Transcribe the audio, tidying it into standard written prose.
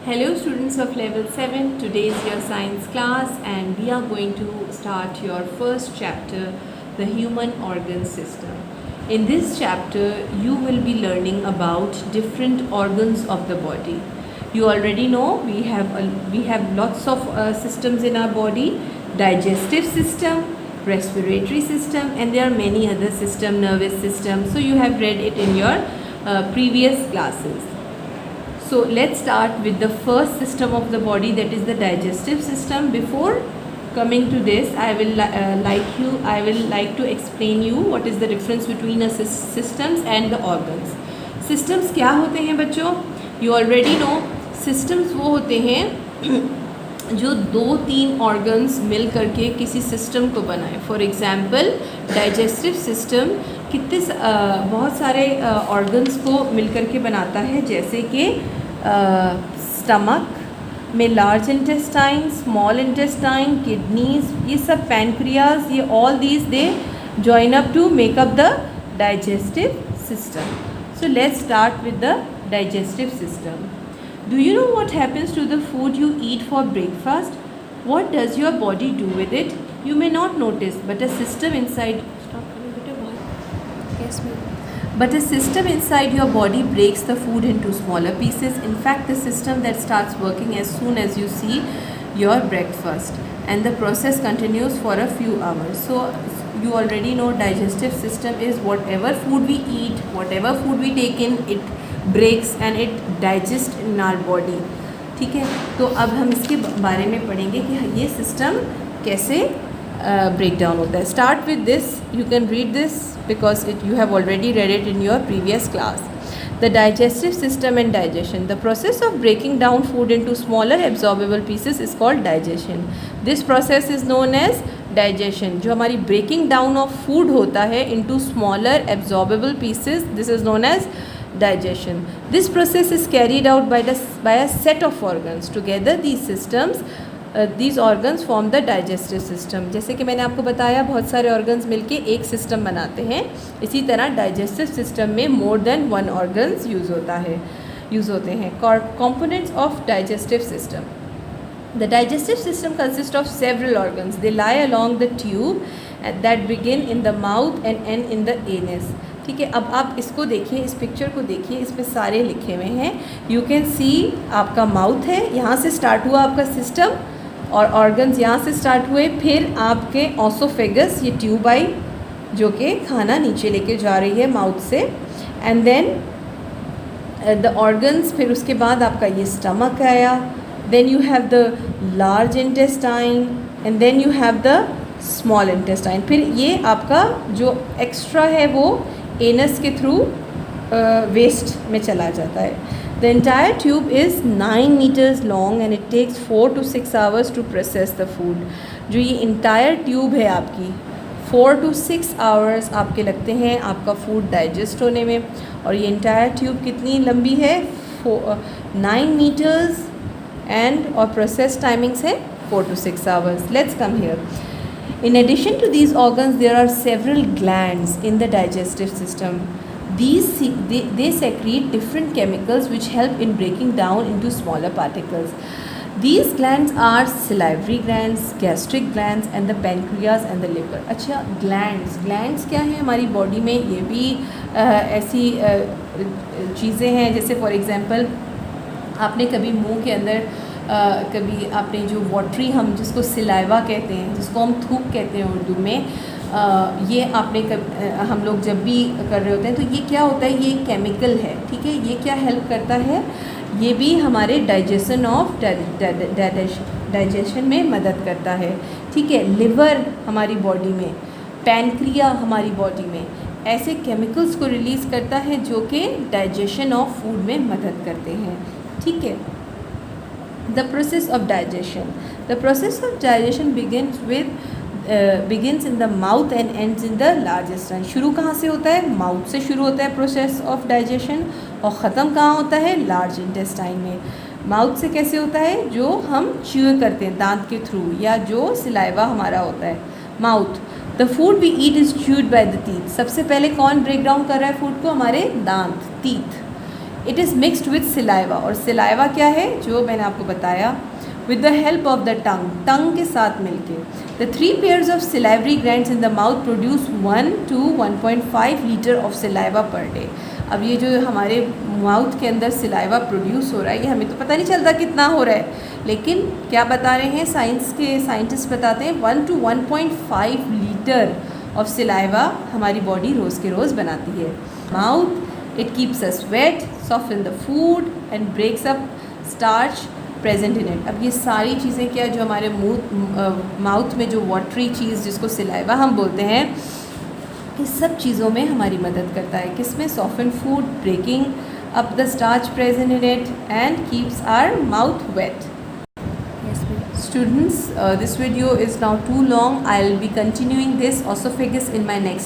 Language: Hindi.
Hello students of level 7, today is your science class and we are going to start your first chapter, the human organ system. In this chapter you will be learning about different organs of the body. You already know we have lots of systems in our body: digestive system, respiratory system, and there are many other system, nervous system. So you have read it in your previous classes. So let's start with the first system of the body, that is the digestive system. Before coming to this, I will like to explain you what is the difference between a systems and the organs. Systems क्या होते हैं बच्चों? You already know. Systems वो होते हैं जो 2-3 ऑर्गन्स मिल करके किसी सिस्टम को बनाए. फॉर एग्जाम्पल डाइजेस्टिव सिस्टम कितने बहुत सारे ऑर्गन्स को मिल करके बनाता है, जैसे कि स्टमक में large intestine, small intestine, kidneys, ये सब पैनक्रियाज, ये all these they join up to make up the digestive system. So let's start with the digestive system. Do you know what happens to the food you eat for breakfast? What does your body do with it? You may not notice, but a system inside your body breaks the food into smaller pieces. In fact, the system that starts working as soon as you see your breakfast, and the process continues for a few hours. So you already know digestive system is whatever food we eat, whatever food we take in, it breaks and it digests in our body. ठीक है, तो अब हम इसके बारे में पढ़ेंगे कि ये सिस्टम कैसे ब्रेक डाउन होता है. Start with this, you can read this because you have already read it in your previous class. The digestive system and digestion. The process of breaking down food into smaller absorbable pieces is called digestion. This process is known as digestion. जो हमारी breaking down of food होता है into smaller absorbable pieces, this is known as digestion. This process is carried out by a set of organs. Together these organs form the digestive system. जैसे कि मैंने आपको बताया, बहुत सारे organs मिलके एक system बनाते हैं. इसी तरह digestive system में more than one organs use होते हैं. Components of digestive system. The digestive system consists of several organs. They lie along the tube that begin in the mouth and end in the anus. ठीक है, अब आप इसको देखिए, इस पिक्चर को देखिए, इसमें सारे लिखे हुए हैं. यू कैन सी आपका माउथ है, यहाँ से स्टार्ट हुआ आपका सिस्टम और ऑर्गन्स यहाँ से स्टार्ट हुए. फिर आपके ऑसोफेगस, ये ट्यूब आई जो कि खाना नीचे लेके जा रही है माउथ से, एंड देन द ऑर्गन्स. फिर उसके बाद आपका ये स्टमक आया, then you have the large intestine and then you have the small intestine. फिर ये आपका जो एक्स्ट्रा है वो एनस के थ्रू वेस्ट में चला जाता है. The entire tube is 9 meters long and it takes 4 to 6 hours to process the food. जो ये इंटायर ट्यूब है आपकी, 4 to 6 hours आपके लगते हैं आपका फूड डाइजेस्ट होने में. और ये इंटायर ट्यूब कितनी लंबी है? 9 meters एंड और प्रोसेस टाइमिंग्स है 4 to 6 hours. Let's come here. In addition to these organs, there are several glands in the digestive system. They secrete different chemicals which help in breaking down into smaller particles. These glands are salivary glands, gastric glands, and the pancreas and the liver. अच्छा, glands क्या है हमारी बॉडी में? ये भी ऐसी चीज़ें हैं, जैसे फॉर एग्जांपल आपने कभी मुंह के अंदर कभी आपने जो वाटरी, हम जिसको सिलाइवा कहते हैं, जिसको हम थूक कहते हैं उर्दू में, ये आपने हम लोग जब भी कर रहे होते हैं तो ये क्या होता है? ये केमिकल है. ठीक है, ये क्या हेल्प करता है? ये भी हमारे डाइजेशन में मदद करता है. ठीक है, लिवर हमारी बॉडी में, पैनक्रिया हमारी बॉडी में ऐसे केमिकल्स को रिलीज़ करता है जो कि डाइजेशन ऑफ फूड में मदद करते हैं. ठीक है. The process of digestion. The process of digestion begins in the mouth and ends in the large intestine. शुरू कहाँ से होता है? माउथ से शुरू होता है प्रोसेस ऑफ डाइजेशन, और ख़त्म कहाँ होता है? लार्ज इंटेस्टाइन में. माउथ से कैसे होता है? जो हम च्यू करते हैं दांत के थ्रू, या जो सिलाइवा हमारा होता है mouth. The food we eat is chewed by the teeth. सबसे पहले कौन ब्रेक डाउन कर रहा है फूड को? हमारे दांत, teeth. It is mixed with saliva, और सिलाइवा क्या है जो मैंने आपको बताया, with the help of the tongue के साथ मिलके the 3 pairs of salivary glands in the mouth produce 1 to 1.5 liter of saliva per day. अब ये जो हमारे माउथ के अंदर सिलाइवा प्रोड्यूस हो रहा है, ये हमें तो पता नहीं चलता कितना हो रहा है, लेकिन क्या बता रहे हैं साइंटिस्ट बताते हैं 1 to 1.5 लीटर ऑफ सिलाइवा हमारी बॉडी रोज़ के रोज़ बनाती है. Mouth, it keeps us wet, soften the food and breaks up starch present in it. अब ये सारी चीज़ें क्या जो हमारे माउथ में जो वाटरी चीज़ जिसको सिलाइवा हम बोलते हैं, इस सब चीज़ों में हमारी मदद करता है. किसमें? Soften food, breaking up the starch present in it and keeps our mouth wet. Students, this video is now too long. I'll be continuing this esophagus in my next